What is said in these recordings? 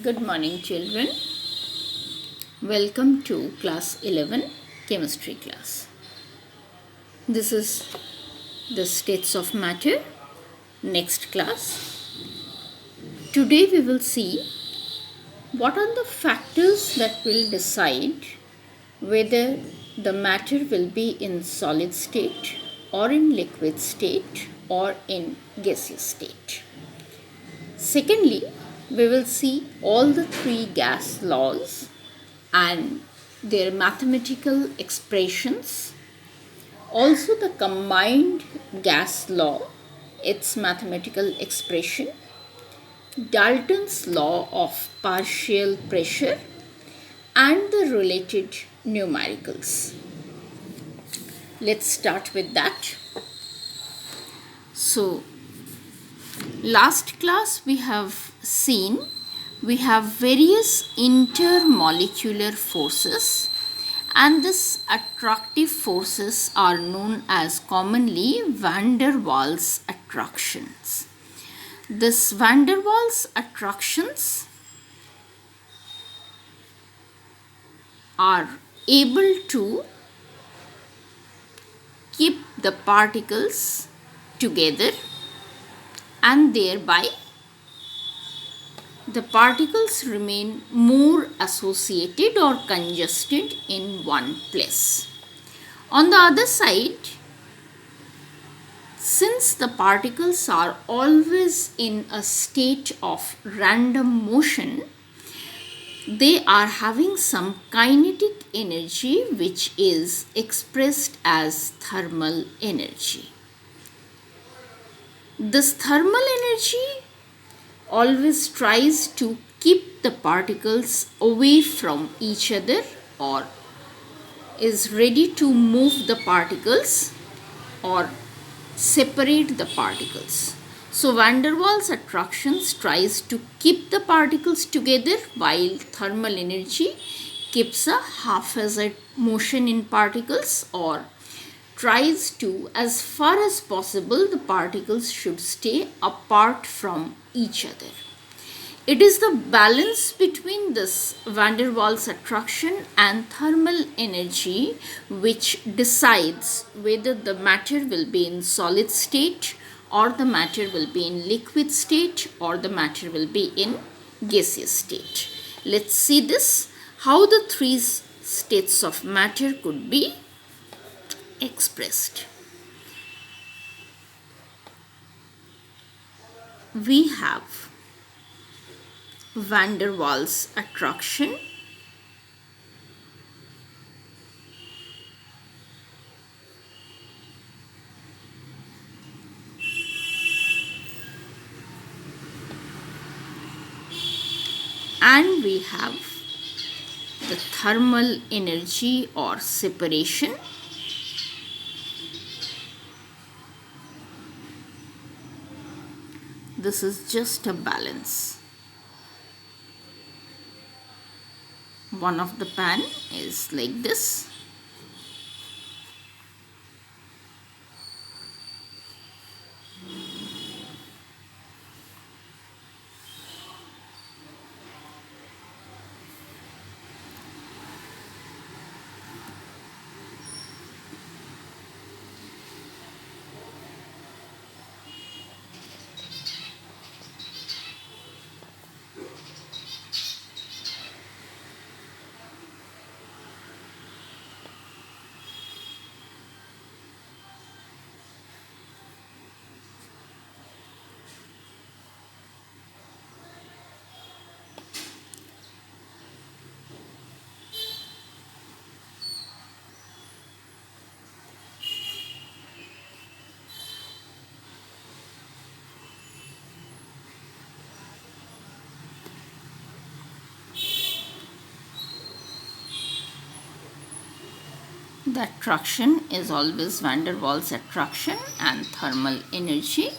Good morning, children. Welcome to class 11 chemistry class. This is the states of matter. Next class. Today we will see what are the factors that will decide whether the matter will be in solid state or in liquid state or in gaseous state. Secondly, we will see all the three gas laws and their mathematical expressions. Also, the combined gas law, its mathematical expression, Dalton's law of partial pressure, and the related numericals. Let's start with that. So, last class we have seen we have various intermolecular forces, and these attractive forces are known as commonly van der Waals attractions. This van der Waals attractions are able to keep the particles together, and thereby the particles remain more associated or congested in one place. On the other side, since the particles are always in a state of random motion, they are having some kinetic energy which is expressed as thermal energy. This thermal energy always tries to keep the particles away from each other or is ready to move the particles or separate the particles. So van der Waals attractions tries to keep the particles together, while thermal energy keeps a haphazard motion in particles or tries to, as far as possible, the particles should stay apart from each other. It is the balance between this van der Waals attraction and thermal energy which decides whether the matter will be in solid state or the matter will be in liquid state or the matter will be in gaseous state. Let's see this, how the three states of matter could be expressed. We have van der Waals attraction, and we have the thermal energy or separation. This is just a balance. One of the pan is like this. The attraction is always van der Waals attraction and thermal energy.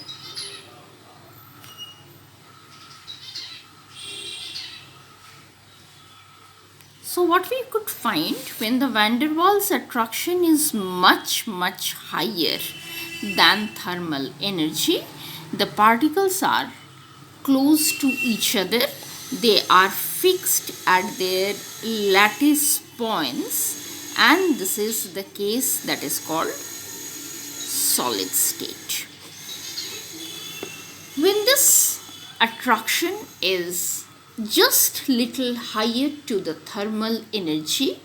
So what we could find, when the van der Waals attraction is much higher than thermal energy, the particles are close to each other They are fixed at their lattice points, and this is the case that is called solid state. When this attraction is just little higher to the thermal energy,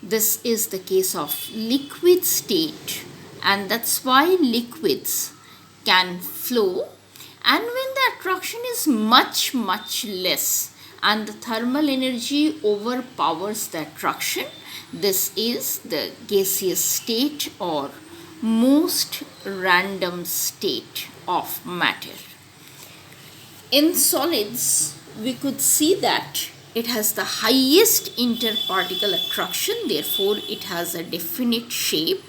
this is the case of liquid state, and that's why liquids can flow. And when the attraction is much less and the thermal energy overpowers the attraction, this is the gaseous state or most random state of matter. In solids, we could see that it has the highest interparticle attraction, therefore it has a definite shape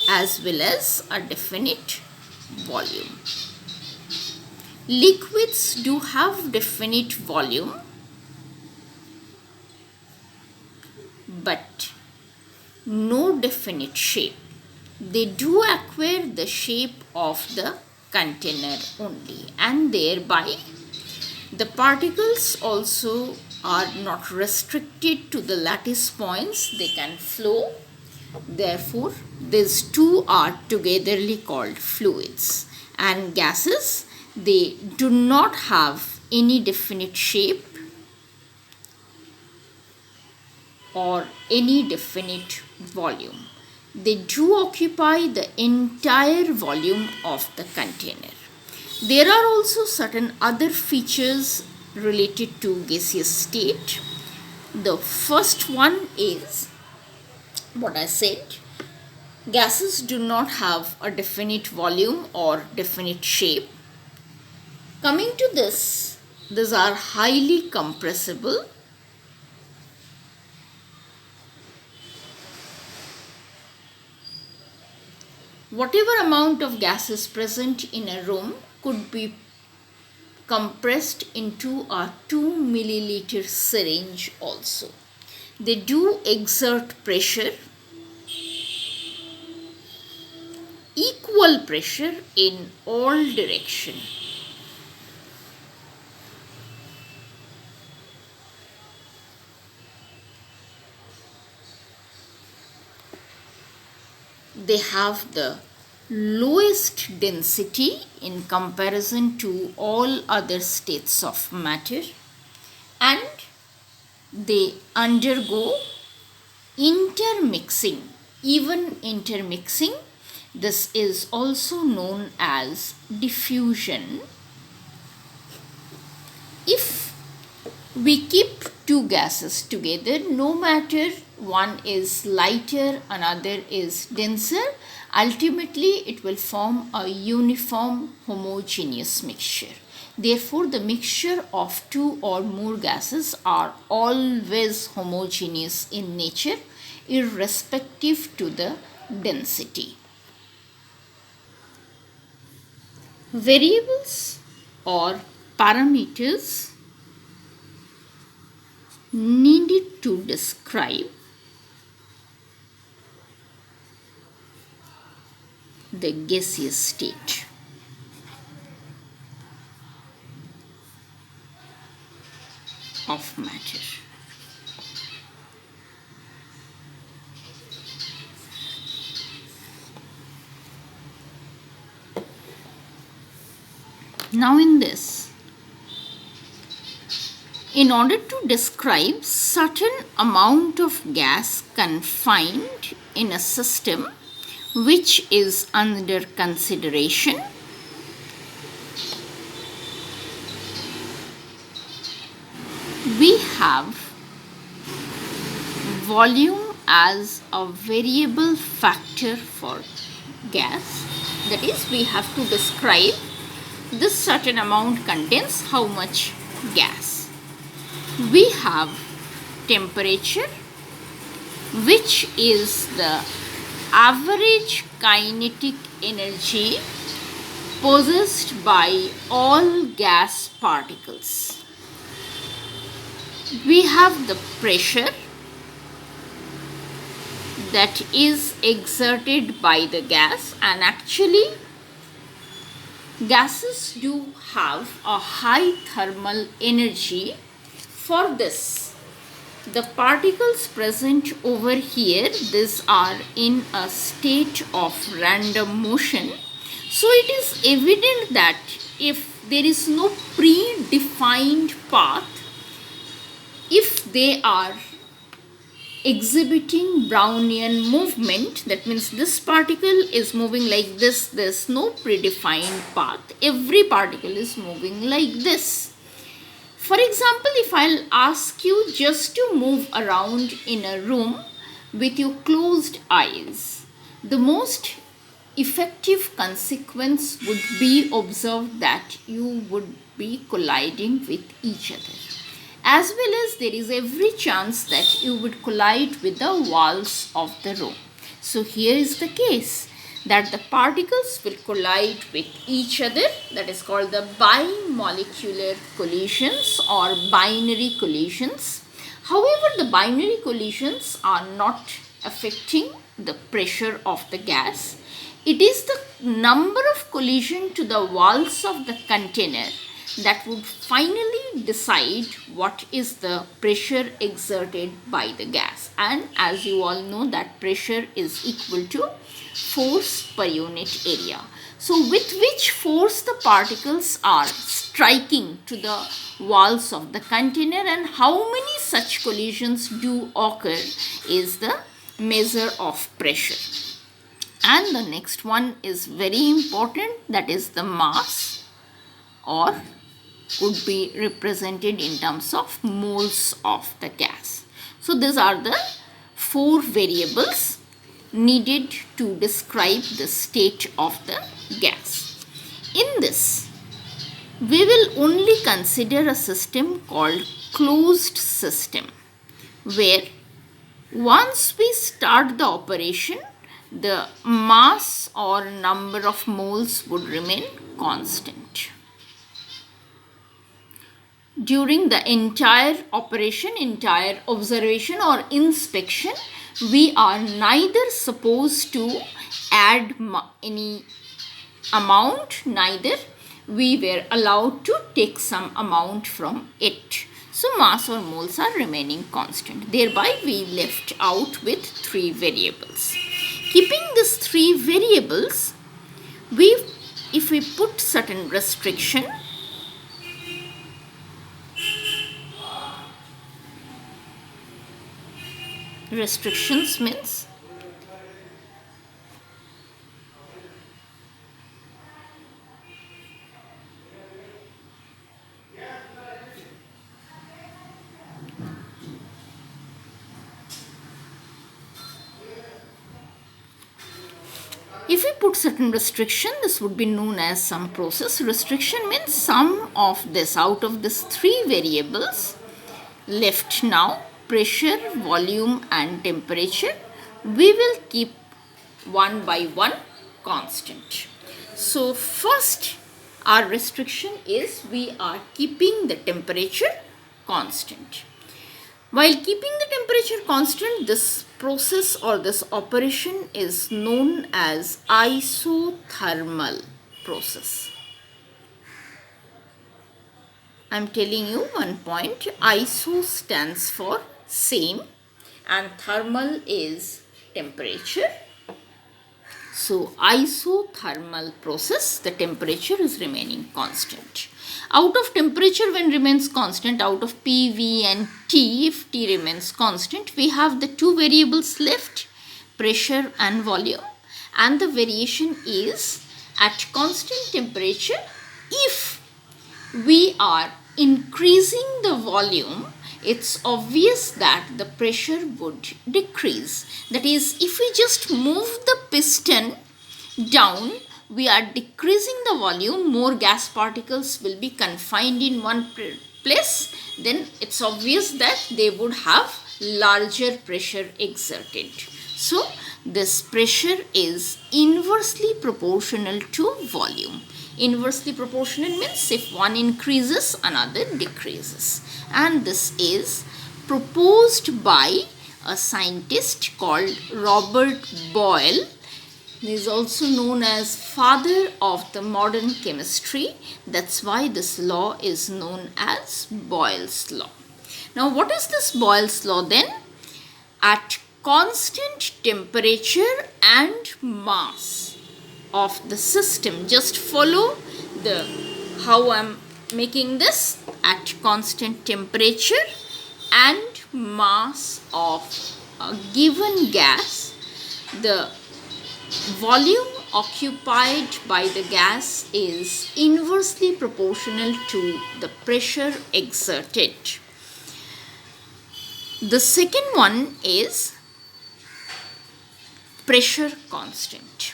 as well as a definite volume. Liquids do have definite volume, but no definite shape. They do acquire the shape of the container only, and thereby the particles also are not restricted to the lattice points, they can flow. Therefore, these two are togetherly called fluids. And gases, they do not have any definite shape or any definite volume. They do occupy the entire volume of the container. There are also certain other features related to gaseous state. The first one is what I said. Gases do not have a definite volume or definite shape. Coming to this, these are highly compressible. Whatever amount of gas is present in a room could be compressed into a 2 milliliter syringe also. They do exert pressure, equal pressure in all direction. They have the lowest density in comparison to all other states of matter, and they undergo intermixing, even intermixing. This is also known as diffusion. If we keep two gases together, no matter one is lighter, another is denser, ultimately it will form a uniform homogeneous mixture. Therefore, the mixture of two or more gases are always homogeneous in nature, irrespective to the density. Variables or parameters needed to describe the gaseous state. Of matter. Now in this, in order to describe certain amount of gas confined in a system which is under consideration, we have volume as a variable factor for gas. That is, we have to describe this certain amount contains how much gas. We have temperature, which is the average kinetic energy possessed by all gas particles. We have the pressure that is exerted by the gas, and actually gases do have a high thermal energy. For this, the particles present over here, these are in a state of random motion. So it is evident that if there is no predefined path, if they are exhibiting Brownian movement, that means this particle is moving like this, there's no predefined path, every particle is moving like this. For example, if I'll ask you just to move around in a room with your closed eyes, the most effective consequence would be observed that you would be colliding with each other. As well as there is every chance that you would collide with the walls of the room. So here is the case that the particles will collide with each other, that is called the bimolecular collisions or binary collisions. However, the binary collisions are not affecting the pressure of the gas. It is the number of collision to the walls of the container that would finally decide what is the pressure exerted by the gas. And as you all know, that pressure is equal to force per unit area. So with which force the particles are striking to the walls of the container and how many such collisions do occur is the measure of pressure. And the next one is very important, that is the mass, or would be represented in terms of moles of the gas. So these are the 4 variables needed to describe the state of the gas. In this, we will only consider a system called closed system, where once we start the operation, the mass or number of moles would remain constant. During the entire operation, entire observation or inspection, we are neither supposed to add any amount, neither we were allowed to take some amount from it. So mass or moles are remaining constant. Thereby we left out with 3 variables. Keeping these 3 variables, if we put certain restriction, restrictions means if we put certain restriction, this would be known as some process. Restriction means sum of this, out of these 3 variables left now, pressure, volume and temperature, we will keep one by one constant. So first, our restriction is we are keeping the temperature constant. While keeping the temperature constant, this process or this operation is known as isothermal process. I am telling you one point. Iso stands for same and thermal is temperature. So isothermal process, the temperature is remaining constant. Out of temperature when remains constant, out of P, V and T, if T remains constant, we have the 2 variables left, pressure and volume, and the variation is at constant temperature. If we are increasing the volume, it's obvious that the pressure would decrease. That is, if we just move the piston down, we are decreasing the volume, more gas particles will be confined in one place, then it's obvious that they would have larger pressure exerted. So this pressure is inversely proportional to volume. Inversely proportional means if one increases, another decreases. And this is proposed by a scientist called Robert Boyle He is also known as father of the modern chemistry. That's why this law is known as Boyle's law. Now, what is this Boyle's law then? At constant temperature and mass of the system, just follow the how I'm making this. At constant temperature and mass of a given gas, the volume occupied by the gas is inversely proportional to the pressure exerted. The second one is pressure constant.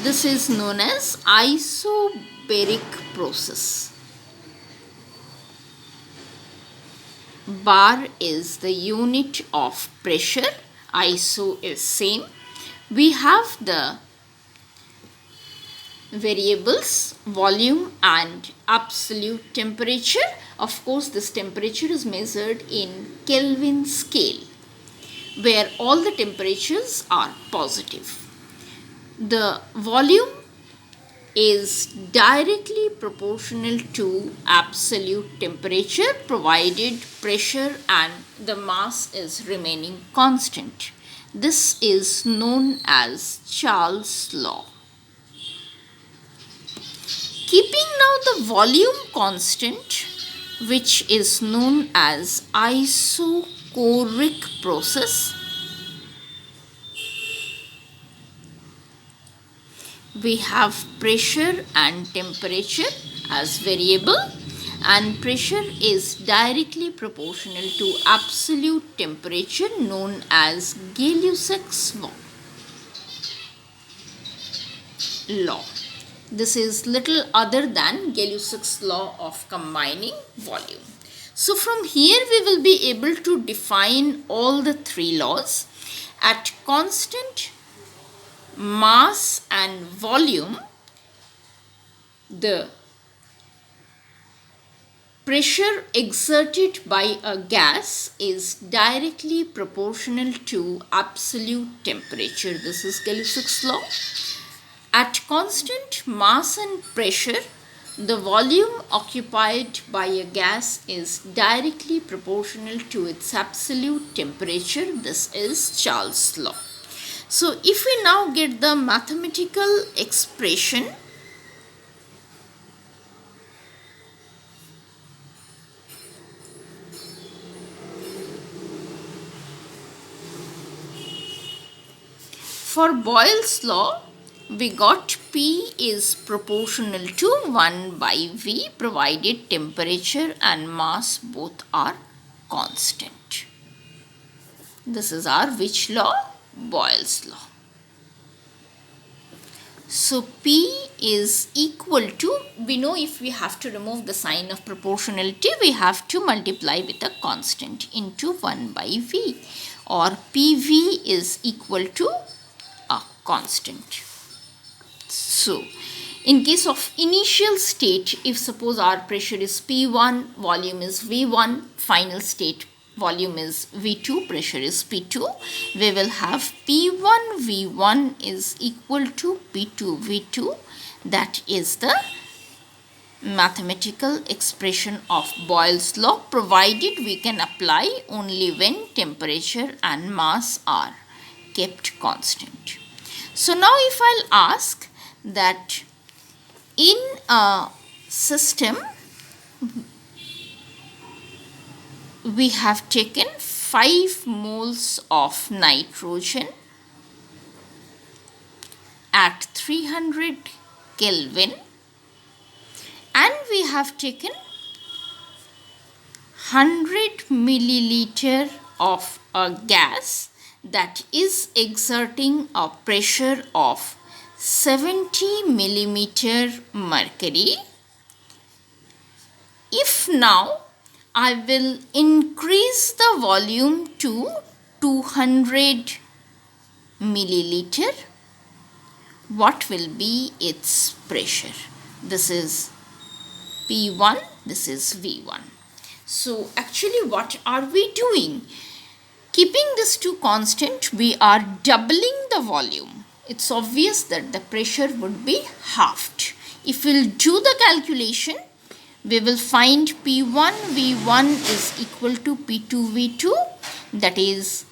This is known as isobaric process. Bar is the unit of pressure, iso is same. We have the variables volume and absolute temperature. Of course, this temperature is measured in Kelvin scale, where all the temperatures are positive. The volume is directly proportional to absolute temperature provided pressure and the mass is remaining constant. This is known as Charles' law. Keeping now the volume constant, which is known as isochoric process, we have pressure and temperature as variable, and pressure is directly proportional to absolute temperature, known as Gay-Lussac's law. This is little other than Gay-Lussac's law of combining volume. So from here we will be able to define all the three laws. At constant mass and volume, the pressure exerted by a gas is directly proportional to absolute temperature. This is Gay-Lussac's law. At constant mass and pressure, the volume occupied by a gas is directly proportional to its absolute temperature. This is Charles' law. So, if we now get the mathematical expression for Boyle's law, we got P is proportional to 1 by V provided temperature and mass both are constant. This is our which law? Boyle's law. So P is equal to, we know if we have to remove the sign of proportionality, we have to multiply with a constant into 1 by V, or PV is equal to a constant. So, in case of initial state, if suppose our pressure is P1, volume is V1, final state volume is V2, pressure is P2, we will have P1 V1 is equal to P2 V2. That is the mathematical expression of Boyle's law, provided we can apply only when temperature and mass are kept constant. So now if I'll ask that in a system we have taken 5 moles of nitrogen at 300 Kelvin and we have taken 100 milliliter of a gas that is exerting a pressure of 70 millimeter mercury. If now I will increase the volume to 200 milliliter, what will be its pressure? This is P1, this is V1. So actually what are we doing? Keeping this to constant, we are doubling the volume. it's obvious that the pressure would be halved. If we'll do the calculation, we will find P1 V1 is equal to P2 V2, that is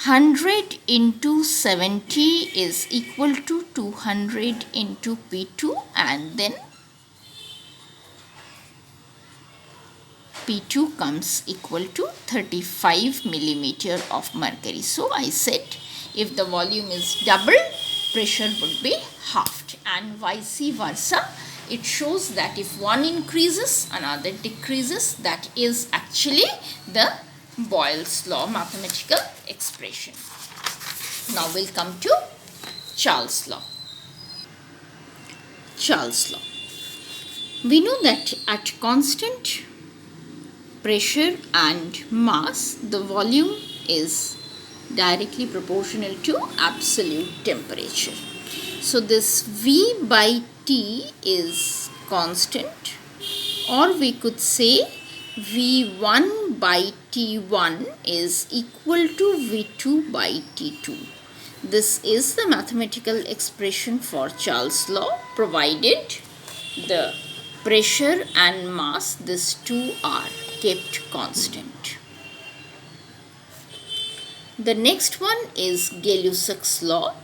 100 into 70 is equal to 200 into P2, and then P2 comes equal to 35 millimeter of mercury. So I said if the volume is double, pressure would be halved, and vice versa. It shows that if one increases, another decreases. That is actually the Boyle's law mathematical expression. Now we'll come to Charles' law. Charles' law. We know that at constant pressure and mass, the volume is directly proportional to absolute temperature. So this V by T is constant, or we could say V1 by T1 is equal to V2 by T2. This is the mathematical expression for Charles' law, provided the pressure and mass, these two are kept constant. The next one is Gay-Lussac's law,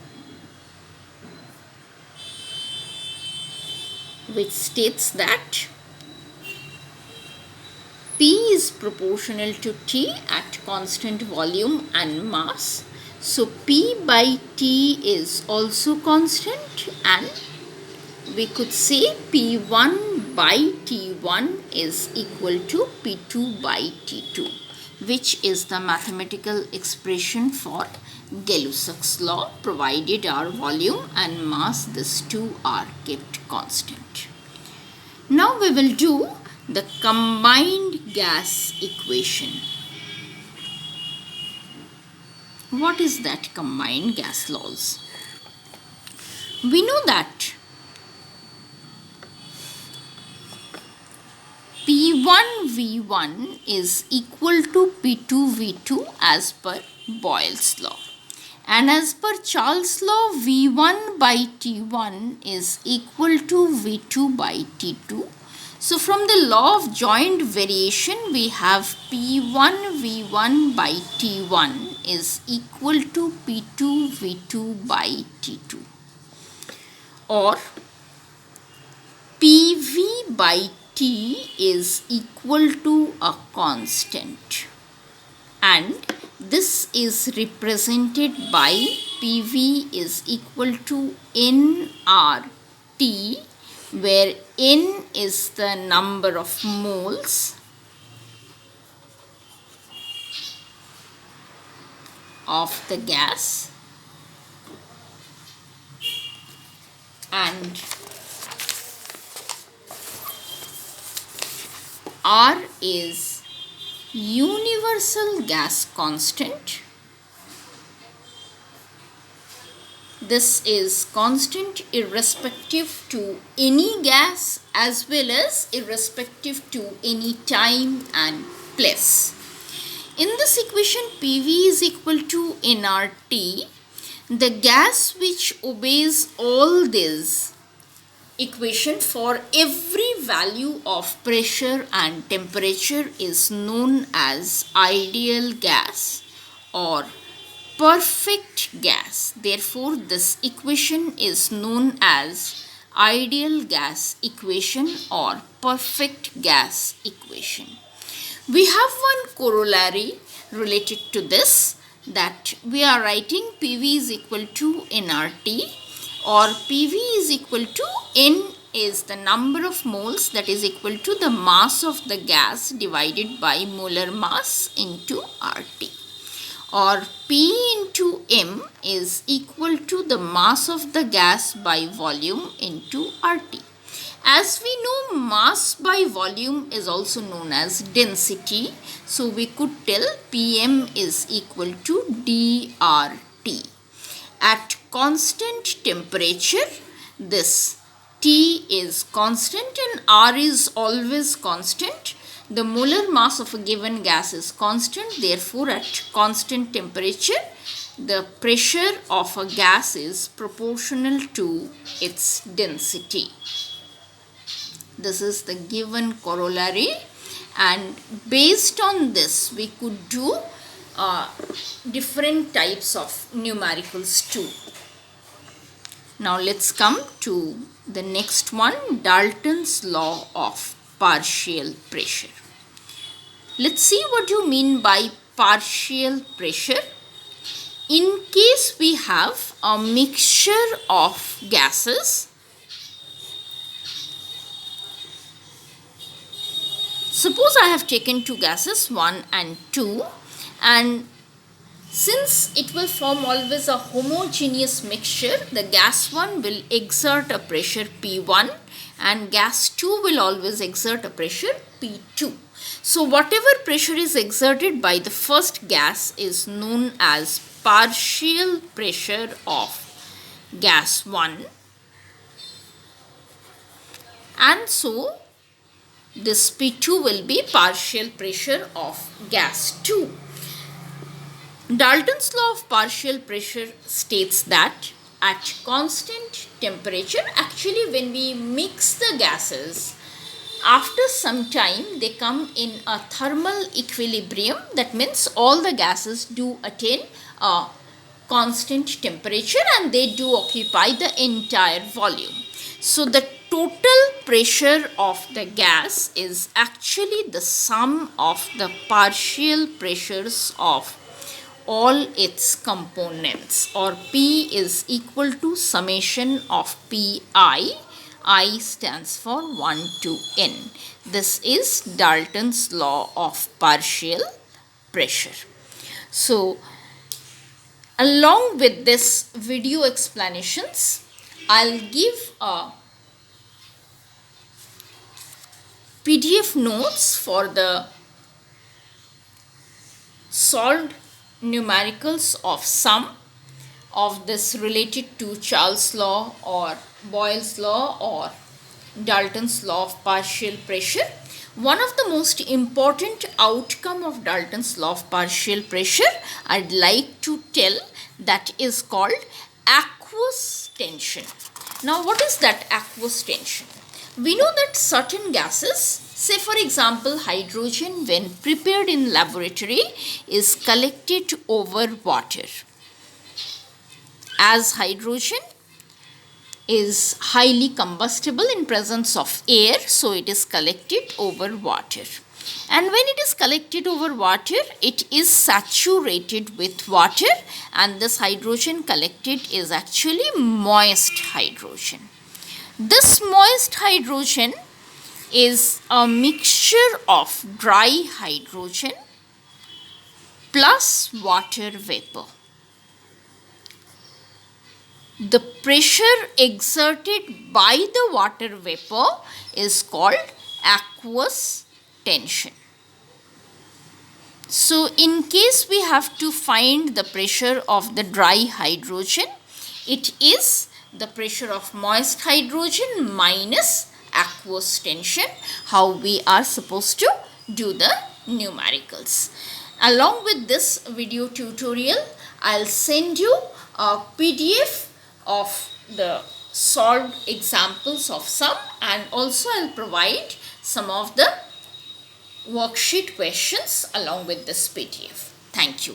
which states that P is proportional to T at constant volume and mass. So P by T is also constant, and we could say P1 by T1 is equal to P2 by T2, which is the mathematical expression for Gay-Lussac's law, provided our volume and mass, these two are kept constant. Now we will do the combined gas equation. What is that combined gas laws? We know that P1 V1 is equal to P2 V2 as per Boyle's law. And as per Charles' law, V1 by T1 is equal to V2 by T2. So from the law of joint variation, we have P1 V1 by T1 is equal to P2 V2 by T2. Or PV by T is equal to a constant, and this is represented by PV is equal to nRT, where N is the number of moles of the gas, and R is universal gas constant. This is constant irrespective to any gas as well as irrespective to any time and place. In this equation, PV is equal to nRT. The gas which obeys all these equation for every value of pressure and temperature is known as ideal gas or perfect gas. Therefore, this equation is known as ideal gas equation or perfect gas equation. We have one corollary related to this, that we are writing PV is equal to nRT, or PV is equal to N is the number of moles, that is equal to the mass of the gas divided by molar mass into RT, or P into M is equal to the mass of the gas by volume into RT. As we know, mass by volume is also known as density, so we could tell PM is equal to dRT. At constant temperature, this T is constant and R is always constant. The molar mass of a given gas is constant. Therefore, at constant temperature, the pressure of a gas is proportional to its density. This is the given corollary, and based on this we could do different types of numericals too. Now let's come to the next one, Dalton's law of partial pressure. Let's see what you mean by partial pressure. In case we have a mixture of gases, suppose I have taken two gases, 1 and 2, and since it will form always a homogeneous mixture, the gas 1 will exert a pressure P1 and gas 2 will always exert a pressure P2. So whatever pressure is exerted by the first gas is known as partial pressure of gas 1, and so this P2 will be partial pressure of gas 2. Dalton's law of partial pressure states that at constant temperature, actually when we mix the gases, after some time they come in a thermal equilibrium. That means all the gases do attain a constant temperature and they do occupy the entire volume. So the total pressure of the gas is actually the sum of the partial pressures of all its components, or P is equal to summation of Pi. I stands for 1 to n. This is Dalton's law of partial pressure. So along with this video explanations, I'll give a PDF notes for the solved numericals of sum of this related to Charles' law or Boyle's law or Dalton's law of partial pressure. One of the most important outcome of Dalton's law of partial pressure I'd like to tell, that is called aqueous tension. Now what is that aqueous tension? We know that certain gases, say for example hydrogen, when prepared in laboratory is collected over water. As hydrogen is highly combustible in presence of air, so it is collected over water. And when it is collected over water, it is saturated with water, and this hydrogen collected is actually moist hydrogen. This moist hydrogen is a mixture of dry hydrogen plus water vapor. The pressure exerted by the water vapor is called aqueous tension. So in case we have to find the pressure of the dry hydrogen, it is the pressure of moist hydrogen minus aqueous tension, how we are supposed to do the numericals. Along with this video tutorial, I'll send you a PDF of the solved examples of sum, and also I'll provide some of the worksheet questions along with this PDF. Thank you.